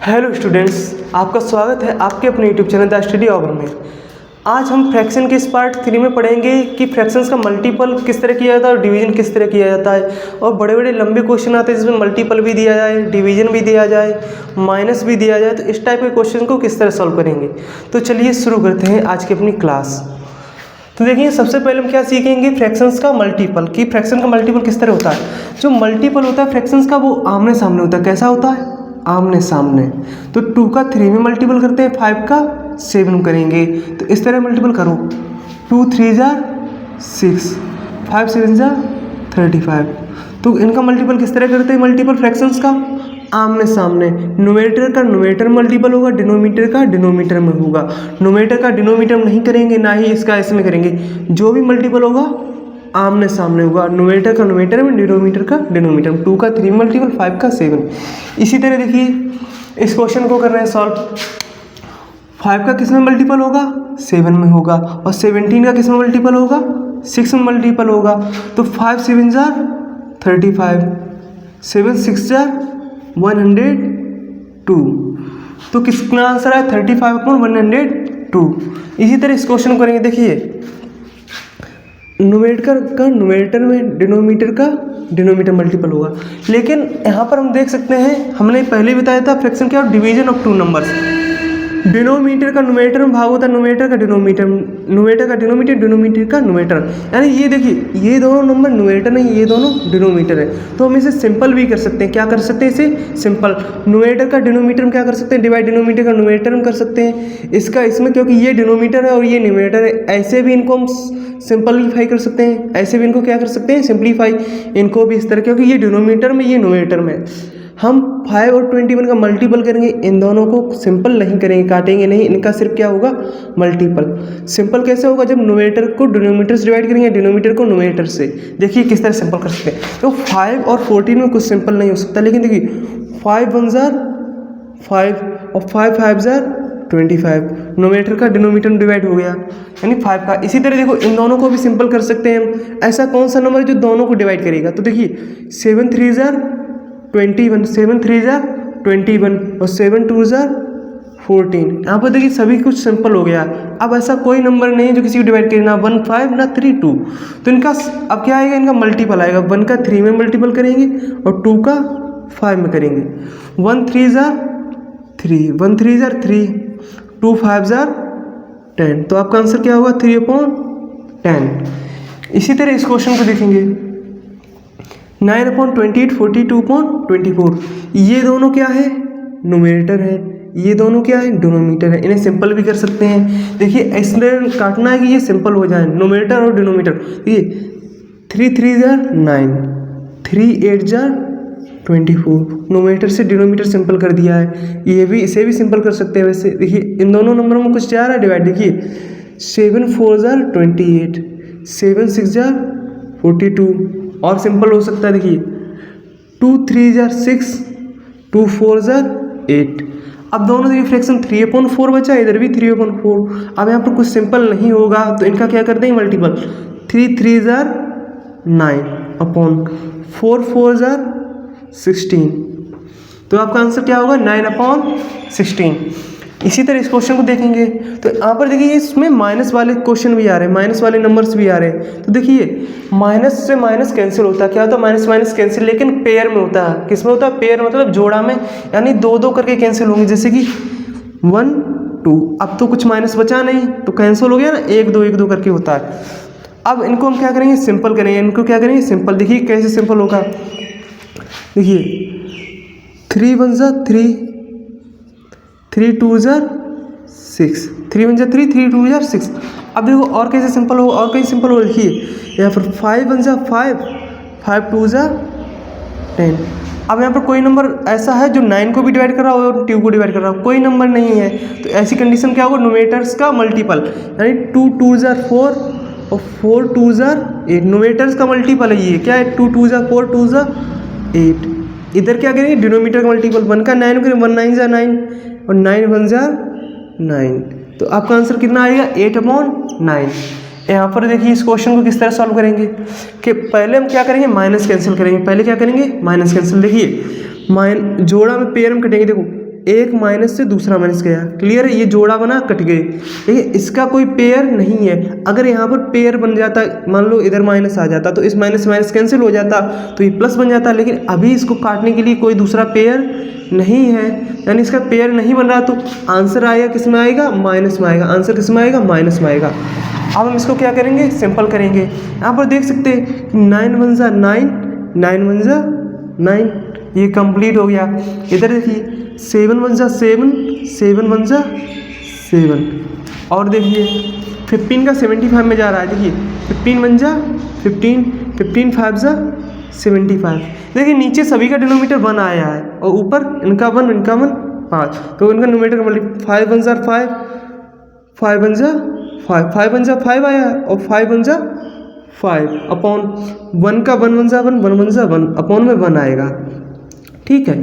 Hello students, आपका स्वागत है आपके अपने YouTube channel the study hour में। आज हम फ्रैक्शन के इस पार्ट 3 में पढ़ेंगे कि फ्रैक्शंस का मल्टीपल किस तरह किया जाता है और डिवीजन किस तरह किया जाता है। और बड़े बड़े लंबे क्वेश्चन आते हैं जिसमें मल्टीपल भी दिया जाए, डिवीजन भी दिया जाए, माइनस भी दिया जाए। तो इस टाइप के क्वेश्चन को किस तरह सॉल्व करेंगे, तो चलिए शुरू करते हैं आज की अपनी क्लास। तो देखिए, सबसे पहले हम क्या सीखेंगे, फ्रैक्शंस का मल्टीपल, कि फ्रैक्शन का मल्टीपल किस तरह होता है। जो मल्टीपल होता है फ्रैक्शंस का वो आमने सामने होता है। कैसा होता है? आमने सामने। तो 2 का 3 में मल्टीपल करते हैं, 5 का 7 में करेंगे। तो इस तरह मल्टीपल करो, 2 3 जा 6, 5 7 जा 35। तो इनका मल्टीपल किस तरह करते हैं, मल्टीपल फ्रैक्शंस का आमने सामने। न्यूमरेटर का न्यूमरेटर मल्टीपल होगा, डिनोमिनेटर का डिनोमिनेटर में होगा। न्यूमरेटर का डिनोमिनेटर में नहीं करेंगे, ना ही इसका इसमें करेंगे। जो भी मल्टीपल होगा आमने सामने होगा। न्यूमरेटर का न्यूमरेटर में, डिनोमिनेटर का डिनोमिनेटर में। 2 का 3 मल्टीपल, 5 का 7। इसी तरह देखिए इस क्वेश्चन को कर रहे हैं सॉल्व। 5 का किस में मल्टीपल होगा? 7 में होगा। और 17 का किस में मल्टीपल होगा? 6 में मल्टीपल होगा। तो 5 7 जार 35, 7 6 जार 102। तो किसका आंसर है? 35/102। इसी तरह इस क्वेश्चन को करेंगे। देखिए, न्यूमरेटर का न्यूमरेटर में, डिनोमिनेटर का डिनोमिनेटर मल्टीपल होगा। लेकिन यहाँ पर हम देख सकते हैं, हमने पहले बताया था फ्रैक्शन क्या, डिवीजन ऑफ 2 नंबर्स। डिनोमिनेटर का न्यूमरेटर में भाग होता है, न्यूमरेटर का डिनोमिनेटर, न्यूमरेटर का डिनोमिनेटर, डिनोमिनेटर का न्यूमरेटर। यानी ये देखिए, ये दोनों नंबर न्यूमरेटर नहीं, ये दोनों डिनोमिनेटर है। तो हम इसे सिंपल भी कर सकते हैं। क्या कर सकते हैं इसे? सिंपल। न्यूमरेटर का डिनोमिनेटर में क्या कर सकते हैं? डिवाइड। डिनोमिनेटर का न्यूमरेटर में कर सकते हैं इसका इसमें, क्योंकि ये डिनोमिनेटर है और ये न्यूमरेटर है। ऐसे भी इनको हम सिंपलीफाई कर सकते हैं, ऐसे भी इनको क्या कर सकते हैं? सिंपलीफाई। इनको भी इस तरह, क्योंकि ये डिनोमिनेटर में, ये न्यूमरेटर में। हम 5 और 21 का मल्टीपल करेंगे, इन दोनों को सिंपल नहीं करेंगे, काटेंगे नहीं, इनका सिर्फ क्या होगा? मल्टीपल। सिंपल कैसे होगा? जब न्यूमरेटर को डिनोमिनेटर से डिवाइड करेंगे, डिनोमिनेटर को न्यूमरेटर से। देखिए किस तरह सिंपल कर सकते हैं। तो 5 और 14 में कुछ सिंपल नहीं हो सकता, लेकिन देखिए 5 1 जार 5 और 5 5 जार 25। न्यूमरेटर का डिनोमिनेटर में डिवाइड हो गया, यानी 5 का। इसी तरह देखो, इन दोनों को भी सिंपल कर सकते हैं हम। ऐसा कौन सा नंबर है जो दोनों को डिवाइड करेगा? तो देखिए 7 3 जार 21, 7 3 जार 21 और 7 2 जार 14। यहाँ पर देखिए सभी कुछ सिंपल हो गया। अब ऐसा कोई नंबर नहीं है जो किसी को डिवाइड करे, ना 1 5 ना 3 2। तो इनका अब क्या आएगा? इनका मल्टीपल आएगा। 1 का 3 में मल्टीपल करेंगे और 2 का 5 में करेंगे। 1 3 जार 3, 1 3 जार 3, 2 5 जार 10। तो आपका आंसर क्या होगा? 3/10। इसी तरह इस क्वेश्चन को देखेंगे, 9/28, 42/24। ये दोनों क्या है? न्यूमरेटर है। ये दोनों क्या है? डिनोमिनेटर है। इन्हें सिंपल भी कर सकते हैं। देखिए इसमें काटना है कि ये सिंपल हो जाए, न्यूमरेटर और डिनोमिनेटर। ये 3 3 जार 9, 3 8 जार 24। न्यूमरेटर से डिनोमिनेटर सिंपल कर दिया है। ये भी, इसे भी सिंपल कर सकते हैं। वैसे देखिए इन दोनों नंबरों में कुछ जा रहा है डिवाइड। देखिए 7 4 जार 28, 7 6 जार 42। और सिंपल हो सकता है, देखिए 2 3 जार 6, 2 4 जार 8। अब दोनों देखिए फ्रैक्शन 3/4 बचा, इधर भी 3/4। अब यहाँ पर कुछ सिंपल नहीं होगा, तो इनका क्या कर देंगे? मल्टीपल। 3 3 jar 9/4, 4 jar 16। तो आपका आंसर क्या होगा? 9/16। इसी तरह इस क्वेश्चन को देखेंगे तो यहाँ पर देखिए इसमें माइनस वाले क्वेश्चन भी आ रहे हैं, माइनस वाले नंबर्स भी आ रहे हैं। तो देखिए माइनस से माइनस कैंसिल होता है। क्या होता है? माइनस माइनस कैंसिल, लेकिन पेयर में होता है। किस में होता है? पेयर, मतलब जोड़ा में, यानी 2 2 करके कैंसिल होंगे। जैसे कि 1 2। अब तो कुछ माइनस बचा नहीं, तो कैंसिल हो गया ना, 1 2 1 2 करके होता है। अब इनको हम क्या करेंगे? सिंपल करेंगे। इनको क्या करेंगे? सिंपल। देखिए कैसे सिंपल होगा। देखिए 3 1 जार 3, 3 2 जार 6, 3 1 जार 3, 3 2 जार 6। अब देखो और कैसे सिंपल हो, और कैसे सिंपल हो। देखिए यहाँ पर 5 1 जार 5, 5 2 जार 10। अब यहाँ पर कोई नंबर ऐसा है जो 9 को भी डिवाइड कर रहा हो और 2 को डिवाइड कर रहा हो, कोई नंबर नहीं है। तो ऐसी कंडीशन क्या होगा? न्यूमरेटर्स का मल्टीपल, यानी 2 2 जार 4 और 4 2 जार 8। न्यूमरेटर्स का मल्टीपल है ये। क्या है? 2 2 जार 4, 2 जार 8। इधर क्या करेंगे? डिनोमिनेटर का मल्टीपल। 1 का 9 करेंगे, 1 9 जार 9 और 9 1 जार 9। तो आपका आंसर कितना आएगा? 8/9। यहाँ पर देखिए इस क्वेश्चन को किस तरह सॉल्व करेंगे कि पहले हम क्या करेंगे? माइनस कैंसिल करेंगे। पहले क्या करेंगे? Minus cancel. देखिए जोड़ा में पेयर में कटेंगे। देखो एक माइनस से दूसरा माइनस गया, क्लियर है, ये जोड़ा बना कट गए, ठीक है। इसका कोई पेयर नहीं है। अगर यहाँ पर पेयर बन जाता, मान लो इधर माइनस आ जाता तो इस माइनस माइनस कैंसिल हो जाता तो ये प्लस बन जाता, लेकिन अभी इसको काटने के लिए कोई दूसरा पेयर नहीं है, यानी इसका पेयर नहीं बन रहा, तो आंसर आएगा किस में आएगा, माइनस में आएगा। आंसर किस में आएगा, माइनस में आएगा। अब हम इसको क्या करेंगे, सिंपल करेंगे। यहाँ पर देख सकते हैं 9 1 जा 9, 9 1 जा 9, ये कंप्लीट हो गया। इधर देखिए 7 1 जा 7, 7 1 जा 7, और देखिए 15 का 75 में जा रहा है, देखिए 15 1 जा 15, 15 5 जा 75। देखिए नीचे सभी का डिनोमीटर 1 आया है और ऊपर इनका 1 इनका 1 5, तो इनका नोमीटर मल्टी 5 1 जा 5, 5 1 जा 5, 5 1 जा 5 आया और 5 1 जा 5 अपॉन 1 का 1 1 जा 1, 1 1 जा 1 अपॉन में 1 आएगा, ठीक है।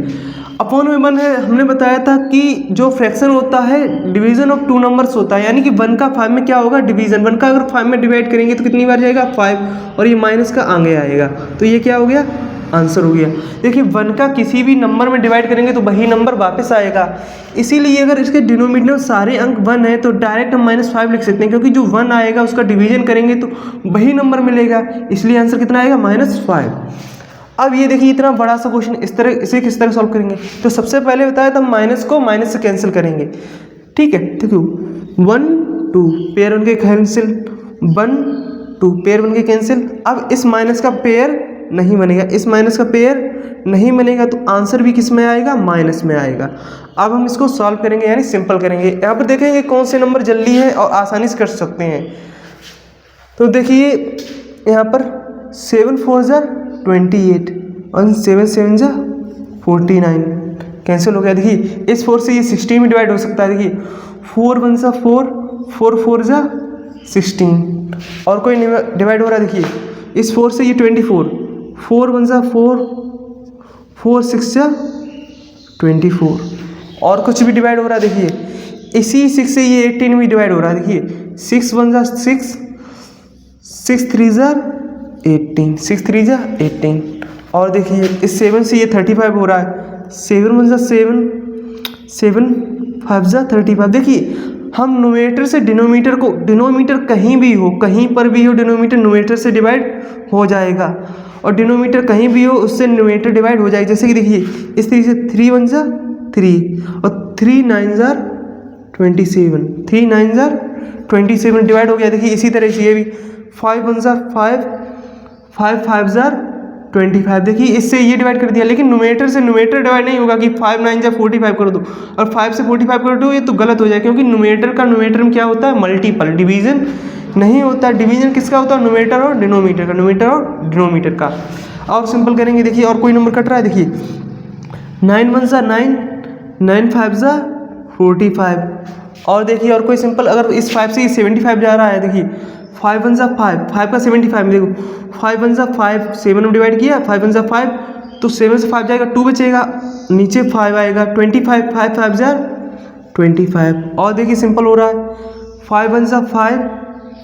अपॉन में 1 है, हमने बताया था कि जो फ्रैक्शन होता है डिवीजन ऑफ 2 नंबर्स होता है, यानी कि 1 का 5 में क्या होगा, डिवीजन। 1 का अगर 5 में डिवाइड करेंगे तो कितनी बार जाएगा, 5, और ये माइनस का आगे आएगा, तो ये क्या हो गया, आंसर हो गया। देखिए 1 का किसी भी नंबर में डिवाइड करेंगे तो वही नंबर वापस आएगा, इसीलिए अगर इसके डिनोमिनेटर में सारे अंक 1 है तो डायरेक्ट हम -5 लिख सकते हैं, क्योंकि जो 1 आएगा उसका डिवीजन करेंगे तो वही नंबर मिलेगा, इसलिए आंसर कितना आएगा, -5। अब ये देखिए इतना बड़ा सा क्वेश्चन, इस तरह इसे किस तरह सॉल्व करेंगे, तो सबसे पहले बताया था माइनस को माइनस से कैंसिल करेंगे, ठीक है। देखो 1 2 पेयर बन के कैंसिल, 1 2 पेयर बन के कैंसिल। अब इस माइनस का पेयर नहीं बनेगा, इस माइनस का पेयर नहीं बनेगा, तो आंसर भी किस में आएगा, माइनस में आएगा। अब हम इसको सॉल्व करेंगे, यानी सिंपल करेंगे। यहाँ पर देखेंगे कौन से नंबर जल्दी है और आसानी से कर सकते हैं। तो देखिए यहाँ पर 7 4 जा 28 और 7 7 जा 49 कैंसिल हो गया। देखिए इस 4 से ये 16 में डिवाइड हो सकता है। देखिए 4 1 जा 4, 4 4 जा 16, और कोई डिवाइड हो रहा है। देखिए इस 4 से ये 24, 4 1 जा 4, 4 6 जा 24, और कुछ भी डिवाइड हो रहा है। देखिए इसी 6 से ये 18 में डिवाइड हो रहा है। देखिए 6 1 जा 6, 6 3 जा 18, 6 3 जा 18, और देखिए इस 7 से ये 35 हो रहा है। 7 1 जा 7, 7 5 जा 35। देखिए हम नोमीटर से डिनोमीटर को, डिनोमीटर कहीं भी हो, कहीं पर भी हो, डिनोमीटर नोमीटर से डिवाइड हो जाएगा, और डिनोमीटर कहीं भी हो उससे नोमीटर डिवाइड हो जाएगा। जैसे कि देखिए इस तरीके से 3 1 जा 3 और 3 9 जा 27, 3 9 जा 27 डिवाइड हो गया। देखिए इसी तरह से ये भी 5 1 जा 5, 5 5 जा 25। देखिए इससे ये डिवाइड कर दिया, लेकिन नोमीटर से नोमीटर डिवाइड नहीं होगा कि 5 9 जा 45 कर दो और 5 से 45 कर दो, ये तो गलत हो जाए, क्योंकि नोमीटर का नोमीटर में क्या होता है, मल्टीपल, डिवीजन नहीं होता। डिवीजन किसका होता है, नोमीटर और डिनोमीटर का, नोमीटर और डिनोमीटर का। और सिंपल करेंगे। देखिए और कोई नंबर कट रहा है। देखिए 9 1 जा 9, 9 5 जा 45, और देखिए और कोई सिंपल, अगर इस 5 से 75 जा रहा है। देखिए 5 1 जा 5, 5 का 75 में देखो 5 1 जा 5, 7 में डिवाइड किया, 5 1 जा 5, तो 7 से 5 जाएगा 2 बचेगा, नीचे 5 आएगा, 25, 5 5 जा 25, और देखिए सिंपल हो रहा है। 5 1 जा 5,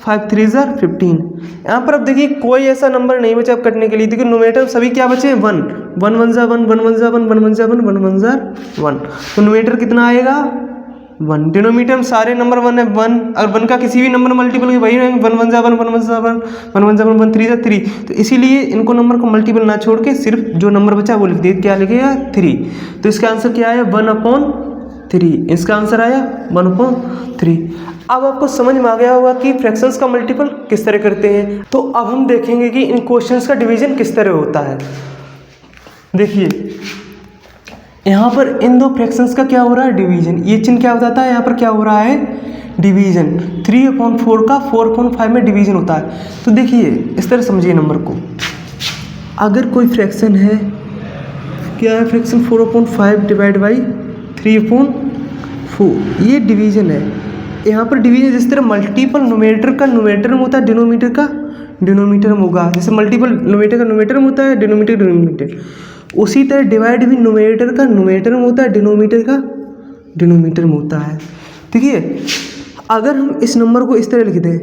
5 3 जा 15। यहाँ पर अब देखिए कोई ऐसा नंबर नहीं बचा अब कटने के लिए। देखिए नोमीटर सभी क्या बचे, 1 1 1 जा 1, 1 1 जा 1, 1 1 जा 1, 1 1 जा 1, तो नोमीटर कितना आएगा, 1। डिनोमीटर में सारे नंबर 1 है, 1, और 1 का किसी भी नंबर मल्टीपल है वही रहेंगे, 1 1 जा 1, 1 1 जा 1, 1 1 जा 1, 1 3 जा 3, तो इसीलिए इनको नंबर को मल्टीपल ना छोड़ के सिर्फ जो नंबर बचा वो लिख दिए। क्या लिखेगा, 3। तो इसका आंसर क्या आया, 1/3। इसका आंसर आया 1/3। अब आपको समझ में आ गया होगा कि फ्रैक्शंस का मल्टीपल किस तरह करते हैं। तो अब हम देखेंगे कि इन क्वेश्चंस का डिवीजन किस तरह होता है। देखिए यहाँ पर इन दो फ्रैक्शंस का क्या हो रहा है, डिवीजन। ये चिन्ह क्या बताता है, यहाँ पर क्या हो रहा है, डिवीजन। 3/4 का 4/5 में डिवीजन होता है। तो देखिए इस तरह समझिए नंबर को, अगर कोई फ्रैक्शन है, क्या है फ्रैक्शन, 4/5 डिवाइड बाई 3/4, ये डिवीजन है। यहाँ पर डिवीजन जिस तरह मल्टीपल नोमीटर का नोमीटर में होता है, डिनोमीटर का डिनोमीटर में होगा। जैसे मल्टीपल नोमीटर का नोमीटर में होता है, डिनोमीटर डिनोमीटर, उसी तरह डिवाइड भी नोमीटर का नोमीटर में होता है, डिनोमीटर का डिनोमीटर में होता है। देखिए अगर हम इस नंबर को इस तरह लिख दें,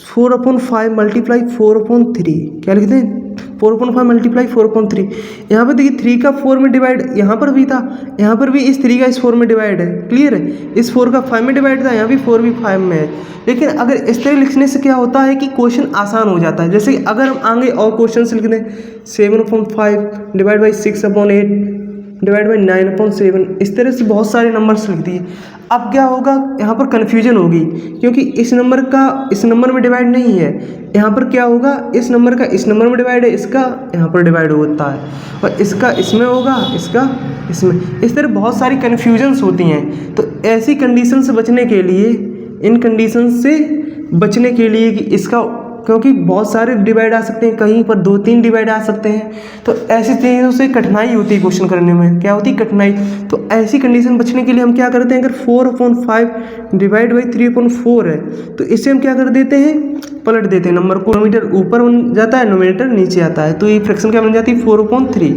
4/5 मल्टीप्लाई 4/3, क्या लिख दें, 4/5 मल्टीप्लाई 4/3। यहाँ पर देखिए 3 का 4 में डिवाइड यहाँ पर भी था, यहाँ पर भी इस 3 का इस 4 में डिवाइड है, क्लियर है। इस 4 का 5 में डिवाइड था, यहाँ भी 4 भी 5 में है। लेकिन अगर इस तरह लिखने से क्या होता है कि क्वेश्चन आसान हो जाता है। जैसे अगर हम आगे और क्वेश्चन लिख दें 7/5 डिवाइड बाई 6/8 डिवाइड बाई 9/7, इस तरह से बहुत सारे नंबर्स लिख दिए। अब क्या होगा, यहाँ पर कन्फ्यूजन होगी क्योंकि इस नंबर का इस नंबर में डिवाइड नहीं है। यहाँ पर क्या होगा, इस नंबर का इस नंबर में डिवाइड है, इसका यहाँ पर डिवाइड होता है, और इसका इसमें होगा, इसका इसमें। इस तरह बहुत सारी कन्फ्यूजन्स होती हैं। तो ऐसी कंडीशन से बचने के लिए, इन कंडीशन से बचने के लिए कि इसका, क्योंकि बहुत सारे डिवाइड आ सकते हैं, कहीं पर 2-3 डिवाइड आ सकते हैं, तो ऐसी चीज़ों से कठिनाई होती है क्वेश्चन करने में। क्या होती है, कठिनाई। तो ऐसी कंडीशन बचने के लिए हम क्या करते हैं, अगर 4/5 डिवाइड बाई 3/4 है तो इससे हम क्या कर देते हैं, पलट देते हैं नंबर को। डिनोमिनेटर ऊपर बन जाता है, न्यूमरेटर नीचे आता है, तो ये फ्रैक्शन क्या बन जाती है, 4/3।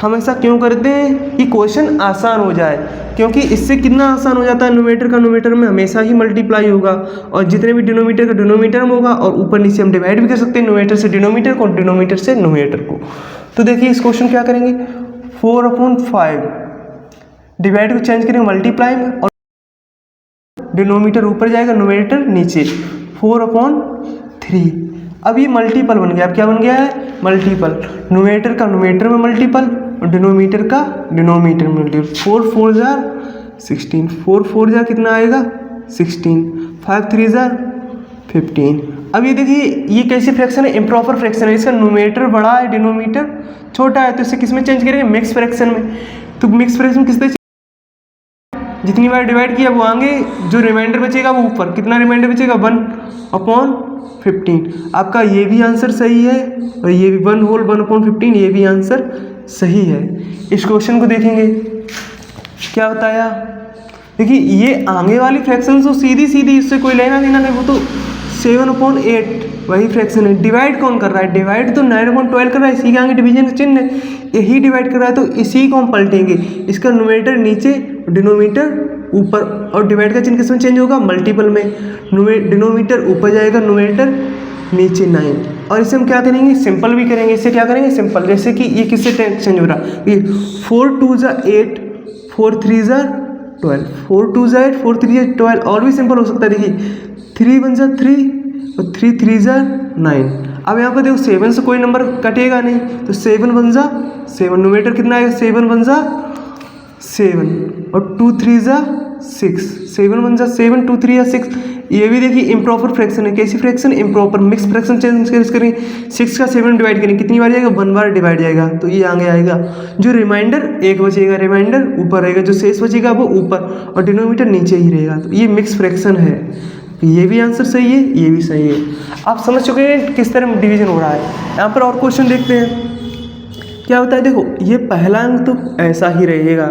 हम ऐसा क्यों करते हैं कि क्वेश्चन आसान हो जाए, क्योंकि इससे कितना आसान हो जाता है, न्यूमरेटर का न्यूमरेटर में हमेशा ही मल्टीप्लाई होगा, और जितने भी डिनोमिनेटर का डिनोमिनेटर में होगा, और ऊपर नीचे हम डिवाइड भी कर सकते हैं, न्यूमरेटर से डिनोमिनेटर को, डिनोमिनेटर से न्यूमरेटर को। तो देखिए इस क्वेश्चन क्या करेंगे, 4/5 डिवाइड को चेंज करेंगे मल्टीप्लाई में, और डिनोमिनेटर ऊपर जाएगा, न्यूमरेटर नीचे, 4/3। अब ये मल्टीपल बन गया। अब क्या बन गया है, मल्टीपल। न्यूमरेटर का न्यूमरेटर में मल्टीपल, और डिनोमिनेटर का डिनोमिनेटर में मल्टीपल। 4 4 जार 16, 4 4 जार कितना आएगा, 16, 5 3 जार 15। अब ये देखिए ये कैसे फ्रैक्शन है, इम्प्रॉपर फ्रैक्शन है। इसका न्यूमरेटर बड़ा है, डिनोमिनेटर छोटा है, तो इसे किस में चेंज करेंगे, मिक्स फ्रैक्शन में। तो मिक्स फ्रैक्शन किस तरह, जितनी बार डिवाइड किया वो आगे, जो रिमाइंडर बचेगा वो ऊपर। कितना रिमाइंडर बचेगा, 1/15। आपका ये भी आंसर सही है, और ये भी 1/15, ये भी आंसर सही है। इस क्वेश्चन को देखेंगे क्या बताया। देखिए ये आगे वाली फ्रैक्शन तो सीधी सीधी, इससे कोई लेना देना नहीं, वो तो 7/8 वही फ्रैक्शन है। डिवाइड कौन कर रहा है, डिवाइड तो 9/12 कर रहा है, इसी के आगे डिवीजन का चिन्ह है, यही डिवाइड कर रहा है, तो इसी को हम पलटेंगे। इसका न्यूमरेटर नीचे, डिनोमिनेटर ऊपर, और डिवाइड का चिन्ह किसमें चेंज होगा, मल्टीपल में। डिनोमिनेटर ऊपर जाएगा, न्यूमरेटर नीचे 9। और इसे हम क्या करेंगे, सिंपल भी करेंगे। इससे क्या करेंगे, सिंपल। जैसे कि ये किससे चेंज हो रहा है, ये 4 2 = 8, 4 3 = 12, 4 2 = 8, 4 3 = 12। और भी सिंपल हो सकता है, देखिए 3 1 = 3, और 3 3 = 9। अब यहाँ पर देखो 7 से कोई नंबर कटेगा नहीं, तो 7 1 = 7, न्यूमरेटर कितना आएगा, 7 1 = 7, और 2 3 = 6, 7 1 = 7, 2 3 = 6। ये भी देखिए इम्प्रॉपर फ्रैक्शन है। कैसी fraction, improper. Mix fraction change करेंगे, 6 का 7 डिवाइड करेंगे, कितनी बार जाएगा, 1 बार डिवाइड जाएगा, तो ये आगे आएगा। जो रिमाइंडर 1 बचेगा, रिमाइंडर ऊपर रहेगा, जो शेष बचेगा वो ऊपर, और डिनोमिनेटर नीचे ही रहेगा। तो ये मिक्स फ्रैक्शन है। ये भी आंसर सही है, ये भी सही है। आप समझ चुके हैं किस तरह डिवीजन हो रहा है। यहाँ पर और क्वेश्चन देखते हैं क्या होता है। देखो ये पहला अंक तो ऐसा ही रहेगा,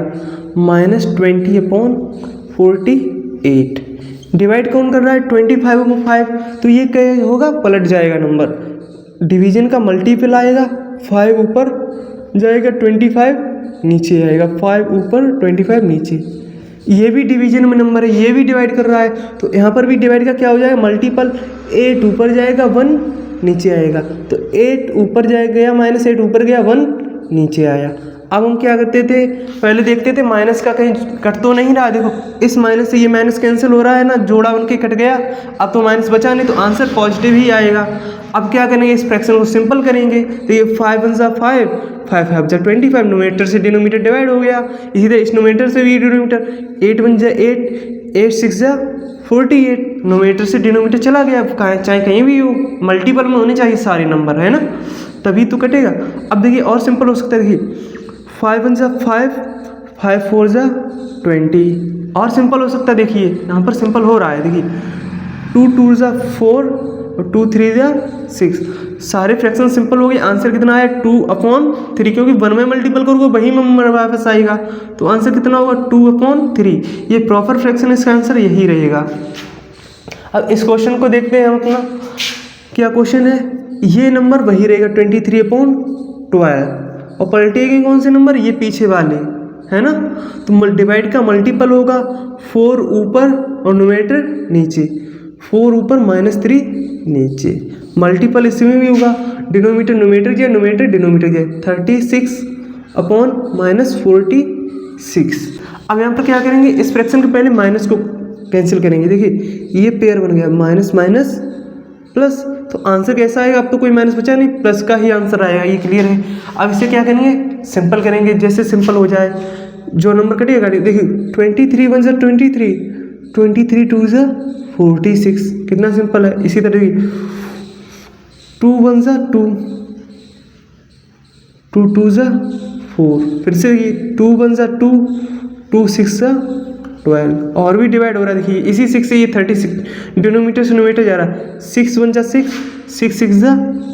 -20/48। डिवाइड कौन कर रहा है, 25/5, तो ये क्या होगा, पलट जाएगा नंबर। डिवीजन का मल्टीपल आएगा, 5 ऊपर जाएगा, 25 नीचे आएगा, 5 ऊपर 25 नीचे। ये भी डिवीजन में नंबर है, ये भी डिवाइड कर रहा है, तो यहाँ पर भी डिवाइड का क्या हो जाएगा, मल्टीपल। 8 ऊपर जाएगा, 1 नीचे आएगा, तो 8 ऊपर गया, -8 ऊपर गया, 1 नीचे आया। अब हम क्या करते थे, पहले देखते थे माइनस का कहीं कट तो नहीं रहा। देखो इस माइनस से ये माइनस कैंसिल हो रहा है ना, जोड़ा बन के कट गया। अब तो माइनस बचा नहीं, तो आंसर पॉजिटिव ही आएगा। अब क्या करेंगे, इस फ्रैक्शन को सिंपल करेंगे, तो ये 5 1 = 5, 5 5 = 25, न्यूमरेटर से डिनोमिनेटर डिवाइड हो गया। इसी तरह इस न्यूमरेटर से भी डिनोमिनेटर, 8 1 = 8, 8 6 = 48, न्यूमरेटर से डिनोमिनेटर चला गया। चाहे कहीं भी हो, मल्टीपल में होने चाहिए सारे नंबर, है ना, तभी तो कटेगा। अब देखिए और सिंपल हो सकता है, देखिए 5 1 = 5, 5 4 = 20। और सिंपल हो सकता है, देखिए यहाँ पर सिंपल हो रहा है, देखिए 2 2 = 4, और 2 3 = 6। सारे फ्रैक्शन सिंपल हो गए। आंसर कितना आया, 2/3, क्योंकि 1 में मल्टीपल करोगे वही नंबर वापस आएगा, तो आंसर कितना होगा, 2/3। ये प्रॉपर फ्रैक्शन, इसका आंसर यही रहेगा। अब इस क्वेश्चन को देखते हैं हम अपना, क्या क्वेश्चन है। ये नंबर वही रहेगा 23/12, और पलटेगी कौन से नंबर, ये पीछे वाले, है ना। तो डिवाइड का मल्टीपल होगा, 4 ऊपर और न्यूमरेटर नीचे, 4 ऊपर -3 नीचे, मल्टीपल इसमें भी होगा, डिनोमीटर न्यूमेटर किया, न्यूमेटर डिनोमीटर किया, 36 अपॉन -46। अब यहाँ पर क्या करेंगे, इस फ्रैक्शन के पहले माइनस को कैंसिल करेंगे। देखिए ये पेयर बन गया, माइनस माइनस प्लस, तो आंसर कैसा आएगा, अब तो कोई माइनस बचा नहीं, प्लस का ही आंसर आएगा, ये क्लियर है। अब इसे क्या करेंगे, सिंपल करेंगे, जैसे सिंपल हो जाए जो नंबर कटेगा। देखिए 23 1 = 23, 23 2 = 46, कितना सिंपल है। इसी तरह 2 1 = 2, 2 2 = 4, फिर से 2 1 = 2, 2 6 = 12, और भी डिवाइड हो रहा है। देखिए इसी 6 से ये 36, डिनोमीटर से न्यूमेटर जा रहा है, 6 1 = 6, 6 6 =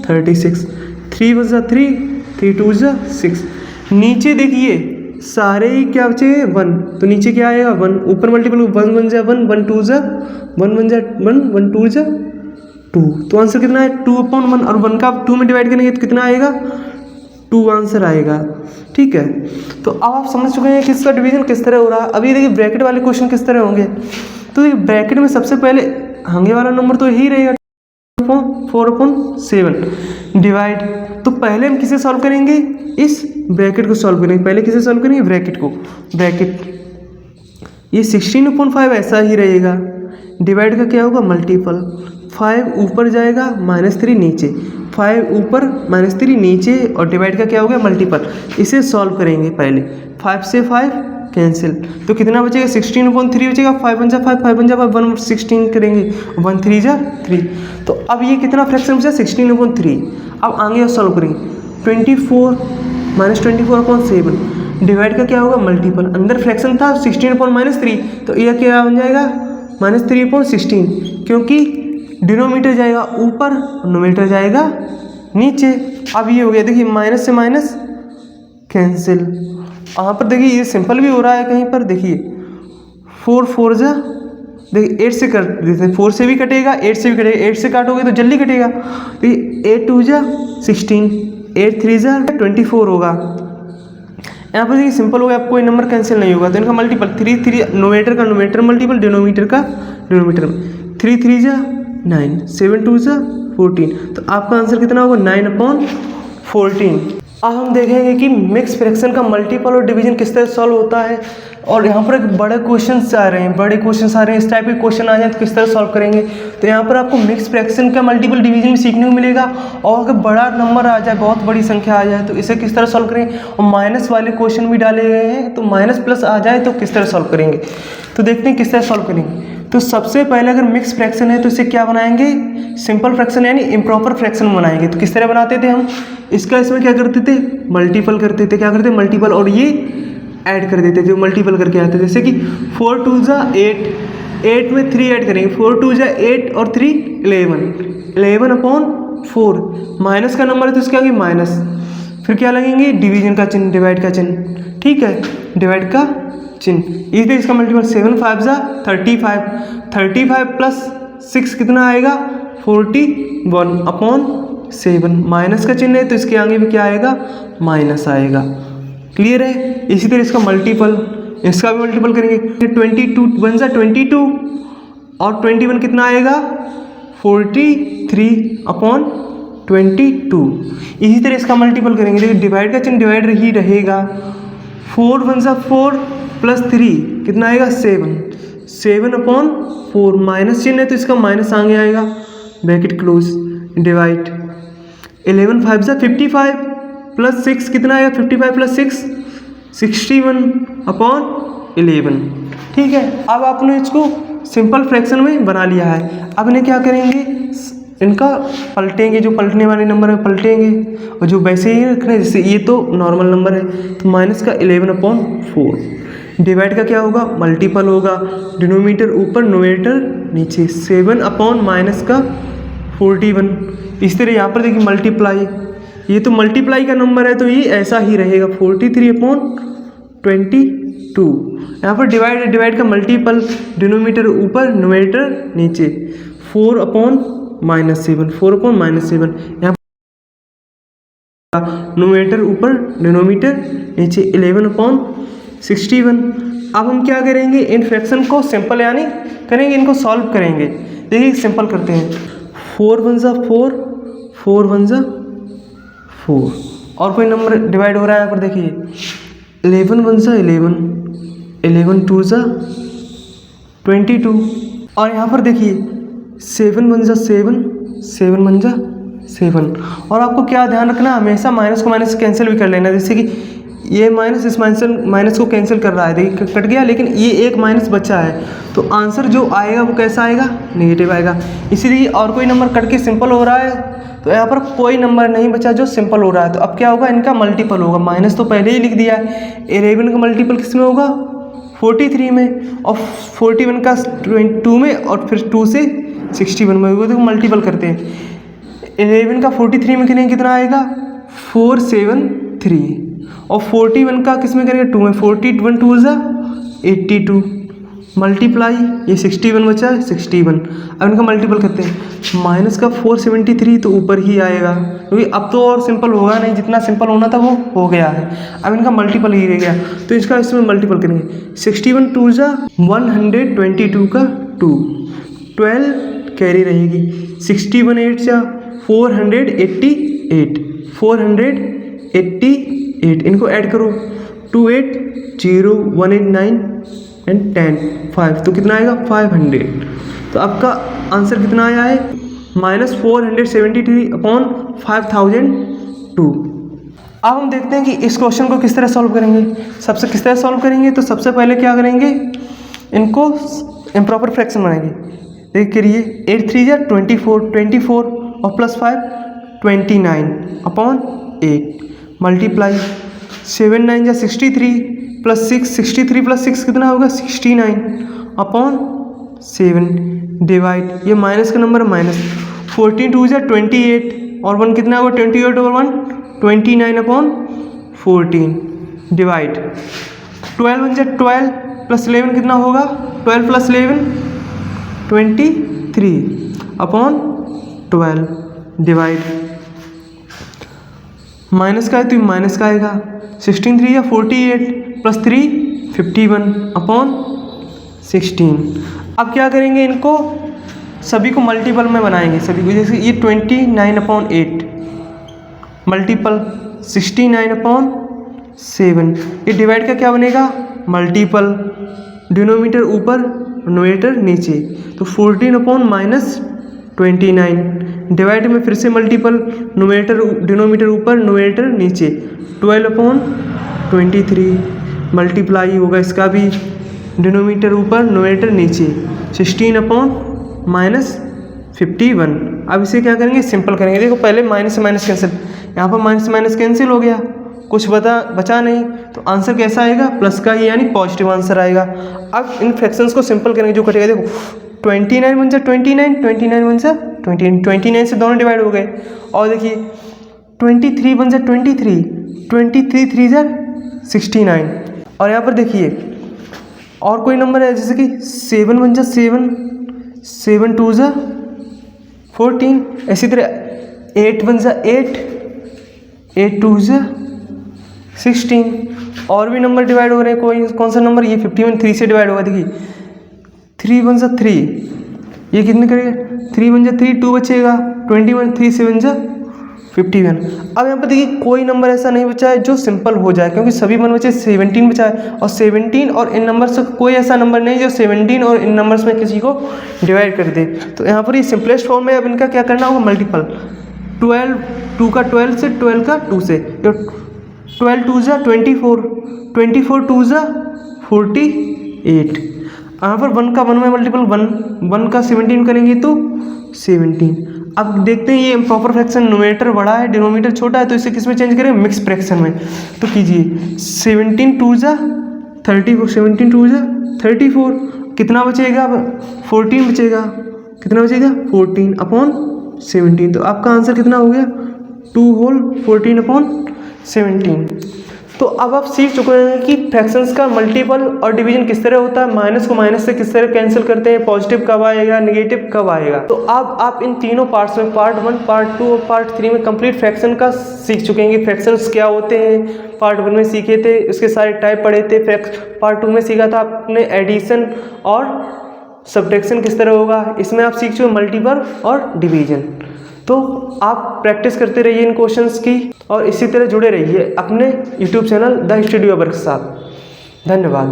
36, 3 1 = 3, 3 2 = 6। नीचे देखिए सारे ही क्या बचे, 1, तो नीचे क्या आएगा 1, ऊपर मल्टीपल 1 1 = 1, 1 2 = 1 1 = 1, 1 2 = 2, तो आंसर कितना है 2/1, और 1 का 2 में डिवाइड करेंगे तो कितना आएगा 2 आंसर आएगा। ठीक है, तो अब आप समझ चुके हैं कि इसका डिवीजन किस तरह हो रहा है। अभी देखिए ब्रैकेट वाले क्वेश्चन किस तरह होंगे, तो देखिए ब्रैकेट में सबसे पहले आगे वाला नंबर तो यही रहेगा 4/7 डिवाइड, तो पहले हम किसे सॉल्व करेंगे, इस ब्रैकेट को सॉल्व करेंगे। पहले किसे सॉल्व करेंगे, ब्रैकेट को, ब्रैकेट ये 16/5 ऐसा ही रहेगा, डिवाइड का क्या होगा मल्टीपल, 5 ऊपर जाएगा -3 नीचे, 5 ऊपर -3 नीचे, और डिवाइड का क्या हो गया मल्टीपल। इसे सॉल्व करेंगे पहले, 5 से 5 कैंसिल, तो कितना बचेगा 16/3 बचेगा, 5 1 = 5, 5 1 = 5, 1 16 करेंगे, 1 3 = 3, तो अब ये कितना फ्रैक्शन बचा 16/3। अब आगे सॉल्व करेंगे, 24 -24/7 डिवाइड का क्या होगा मल्टीपल, अंदर फ्रैक्शन था 16/-3, तो यह क्या बन जाएगा -3/16, क्योंकि डिनोमीटर जाएगा ऊपर, न्यूमेटर जाएगा नीचे। अब ये हो गया, देखिए माइनस से माइनस कैंसिल, यहाँ पर देखिए ये सिंपल भी हो रहा है कहीं पर, देखिए 4 4 = देखिए 8 से कर देते हैं, 4 से भी कटेगा, 8 से भी कटेगा, 8 से काटोगे तो जल्दी कटेगा, देखिए 8 2 = 16, 8 3 = 24 होगा। यहाँ पर देखिए सिंपल हो गया, कोई नंबर कैंसिल नहीं होगा, तो इनका मल्टीपल 3 3, न्यूमेटर का न्यूमेटर मल्टीपल, डिनोमीटर का डिनोमीटर, 3 3 = 9, 7 2 = 14, तो आपका आंसर कितना होगा 9/14। अब हम देखेंगे कि मिक्स फ्रैक्शन का मल्टीपल और डिवीजन किस तरह सॉल्व होता है, और यहाँ पर एक बड़े क्वेश्चंस आ रहे हैं, बड़े क्वेश्चंस आ रहे हैं, इस टाइप के क्वेश्चन आ जाए तो किस तरह सॉल्व करेंगे। तो यहाँ पर आपको मिक्स फ्रैक्शन का मल्टीपल डिवीजन भी सीखने को मिलेगा, और अगर बड़ा नंबर आ जाए, बहुत बड़ी संख्या आ जाए तो इसे किस तरह सॉल्व करेंगे, और माइनस वाले क्वेश्चन भी डाले गए हैं, तो माइनस प्लस आ जाए तो किस तरह सॉल्व करेंगे। तो देखते हैं किस तरह सॉल्व करेंगे। तो सबसे पहले अगर मिक्स फ्रैक्शन है तो इसे क्या बनाएंगे, सिंपल फ्रैक्शन यानी इम्प्रॉपर फ्रैक्शन बनाएंगे। तो किस तरह बनाते थे हम, इसका इसमें क्या करते थे मल्टीपल करते थे, क्या करते मल्टीपल, और ये ऐड कर देते थे, मल्टीपल करके आते थे। जैसे कि 4 2 = 8, 8 में 3 ऐड करेंगे, 4 2 = 8 और 3 11, 11/4, माइनस का नंबर है तो इसके आगे माइनस, फिर क्या लगेंगे डिवीजन का चिन्ह, डिवाइड का चिन्ह, ठीक है, डिवाइड का चिन्ह, इसलिए इसका मल्टीपल 7 5 = 35, 35 प्लस 6 कितना आएगा 41/7, माइनस का चिन्ह है तो इसके आगे भी क्या आएगा माइनस आएगा। क्लियर है। इसी तरह इसका मल्टीपल, इसका भी मल्टीपल करेंगे, 22 1 = 22 और 21 कितना आएगा 43/22। इसी तरह इसका मल्टीपल करेंगे, देखिए डिवाइड का चिन्ह डिवाइड ही रहेगा, 4 1 = 4 प्लस 3 कितना आएगा 7, 7/4, माइनस चिन्ह है तो इसका माइनस आगे आएगा, ब्रैकेट क्लोज, डिवाइड 11 5 = 55 प्लस 6 कितना आएगा 55 प्लस 6 61/11। ठीक है, अब आपने इसको सिंपल फ्रैक्शन में बना लिया है। अब इन्हें क्या करेंगे, इनका पलटेंगे, जो पलटने वाले नंबर है पलटेंगे, और जो वैसे ही रखना है, जैसे ये तो नॉर्मल नंबर है तो माइनस का 11/4, डिवाइड का क्या होगा मल्टीपल होगा, डिनोमीटर ऊपर न्यूमेरेटर नीचे, 7/-41। इस तरह यहाँ पर देखिए मल्टीप्लाई, ये तो मल्टीप्लाई का नंबर है तो ये ऐसा ही रहेगा 43/22। यहाँ पर डिवाइड का मल्टीपल, डिनोमीटर ऊपर न्यूमेरेटर नीचे, 4/-7, 4/-7, यहाँ न्यूमेरेटर ऊपर डिनोमीटर नीचे, 11/61। अब हम क्या करेंगे, इन फ्रैक्शन को सिंपल यानी करेंगे, इनको सॉल्व करेंगे। देखिए सिंपल करते हैं, 4 वन ज़ा 4, 4 वन ज़ा 4, और कोई नंबर डिवाइड हो रहा है यहाँ पर देखिए, 11 वन ज़ा 11, 11 टू ज़ा 22, और यहाँ पर देखिए 7 वन ज़ा 7, 7 वन ज़ा 7, और आपको क्या ध्यान रखना, हमेशा माइनस को माइनस कैंसिल भी कर लेना, जैसे कि ये माइनस इस माइनस को कैंसिल कर रहा है, देखिए कट गया, लेकिन ये एक माइनस बचा है, तो आंसर जो आएगा वो कैसा आएगा, नेगेटिव आएगा। इसीलिए और कोई नंबर कट के सिंपल हो रहा है, तो यहाँ पर कोई नंबर नहीं बचा जो सिंपल हो रहा है, तो अब क्या होगा, इनका मल्टीपल होगा। माइनस तो पहले ही लिख दिया है, 11 का मल्टीपल किस में होगा, 43 में, और 41 का 2 में, और फिर 2 से 61 में होगा, तो मल्टीपल करते हैं। 11 का 43 में कितना आएगा, 473, और 41 का किस में करेंगे, 2 में, 41 2 ज़ा 82, मल्टीप्लाई, ये 61 बचा है 61, अब इनका मल्टीपल करते हैं। माइनस का 473 तो ऊपर ही आएगा, क्योंकि अब तो और सिंपल होगा नहीं, जितना सिंपल होना था वो हो गया है, अब इनका मल्टीपल ही रह गया, तो इसका इसमें मल्टीपल करेंगे। 61 2 ज़ा 122 का 2, 12 कैरी रहेगी, 61 8 ज़ा 488, 488, इनको ऐड करो, 2 8 0 1 8 9 एंड 10 5, तो कितना आएगा 500। तो आपका आंसर कितना आया है, -473 अपॉन 5002। अब हम देखते हैं कि इस क्वेश्चन को किस तरह सॉल्व करेंगे। किस तरह सॉल्व करेंगे, तो सबसे पहले क्या करेंगे, इनको इम्प्रॉपर फ्रैक्शन बनाएंगे। देख करिए, 8 3 ज़ा 24 और +5 29 अपॉन 8, मल्टीप्लाई 7 9 ज़ा 63 +6, 63 + 6 कितना होगा 69 अपॉन 7, डिवाइड, ये माइनस का नंबर माइनस, 14 2 ज़ा 28, और 1 कितना होगा 28 और 1 29 अपॉन 14, डिवाइड 12 1 ज़ा 12 + 11 कितना होगा, 12 + 11 23 अपॉन 12, डिवाइड, माइनस का है तो माइनस का आएगा, 16 3 या 48 + 3 51 अपॉन 16। अब क्या करेंगे, इनको सभी को मल्टीपल में बनाएंगे, सभी को, जैसे ये 29 अपॉन 8 मल्टीपल 69 अपॉन 7, ये डिवाइड का क्या बनेगा, मल्टीपल, डिनोमीटर ऊपर न्यूमरेटर नीचे, तो 14 अपॉन -29, डिवाइड में फिर से मल्टीपल, न्यूमरेटर डिनोमीटर ऊपर न्यूमरेटर नीचे, 12 अपॉन 23, मल्टीप्लाई होगा इसका भी, डिनोमीटर ऊपर न्यूमरेटर नीचे, 16 अपॉन -51। अब इसे क्या करेंगे, सिंपल करेंगे। देखो पहले माइनस से माइनस कैंसिल, यहाँ पर माइनस से माइनस कैंसिल हो गया, कुछ बचा नहीं, तो आंसर कैसा आएगा, प्लस का ही, यानी पॉजिटिव आंसर आएगा। अब इन फ्रैक्शंस को सिंपल करेंगे, जो कटेगा, देखो 29 1 ज़ा 29, 29 1 ज़ा 29 से दोनों डिवाइड हो गए, और देखिए 23 1 ज़ा 23, 23 3 ज़ा 69, और यहाँ पर देखिए और कोई नंबर है, जैसे कि 7 1 ज़ा 7, 7 2 ज़ा 14, इसी तरह 8 1 ज़ा 8, 8 2 ज़ा 16, और भी नंबर डिवाइड हो रहे हैं, कौन सा नंबर, ये 51 3 से डिवाइड होगा, देखिए 3 1 ज़ा 3, ये कितने करेगा, 3 1 ज़ा 3 2 बचेगा, 21 3 7 ज़ा 51। अब यहाँ पर देखिए कोई नंबर ऐसा नहीं बचा है जो सिंपल हो जाए, क्योंकि सभी वन बचे, 17 बचा है, और 17 और इन नंबर से कोई ऐसा नंबर नहीं जो 17 और इन नंबर्स में किसी को डिवाइड कर दे। तो यहाँ पर ये सिंपलेस्ट फॉर्म है। अब इनका क्या करना होगा, मल्टीपल, 12 2 का 12 से, 12 का 2 से, 12 2 ज़ा 24, 24 2 ज़ा 48, यहाँ पर 1 का 1 में मल्टीपल, 1 का 17 करेंगे तो 17। अब देखते हैं ये इम्प्रॉपर फ्रैक्शन, न्यूमरेटर बड़ा है डिनोमीटर छोटा है, तो इसे किस में चेंज करें, मिक्स फ्रैक्शन में। तो कीजिए 17 2 ज़ा 34, 17 2 ज़ा 34, कितना बचेगा, 14 बचेगा, कितना बचेगा 14 अपॉन 17। तो आपका आंसर कितना हो गया, 2 होल 14 अपॉन 17। तो अब आप सीख चुके हैं कि फ्रैक्शंस का मल्टीपल और डिवीजन किस तरह होता है, माइनस को माइनस से किस तरह कैंसिल करते हैं, पॉजिटिव कब आएगा, नेगेटिव कब आएगा। तो अब आप इन तीनों पार्ट्स में, पार्ट 1 पार्ट 2 और पार्ट 3 में कंप्लीट फ्रैक्शन का सीख चुके हैं कि फ्रैक्शंस क्या होते हैं। पार्ट 1 में सीखे थे, उसके सारे टाइप पढ़े थे, पार्ट 2 में सीखा था आपने एडिशन और सब्ट्रैक्शन किस तरह होगा, इसमें आप सीख चुके मल्टीपल और डिवीजन। तो आप प्रैक्टिस करते रहिए इन क्वेश्चंस की और इसी तरह जुड़े रहिए अपने यूट्यूब चैनल द स्टडी अवर के साथ। धन्यवाद।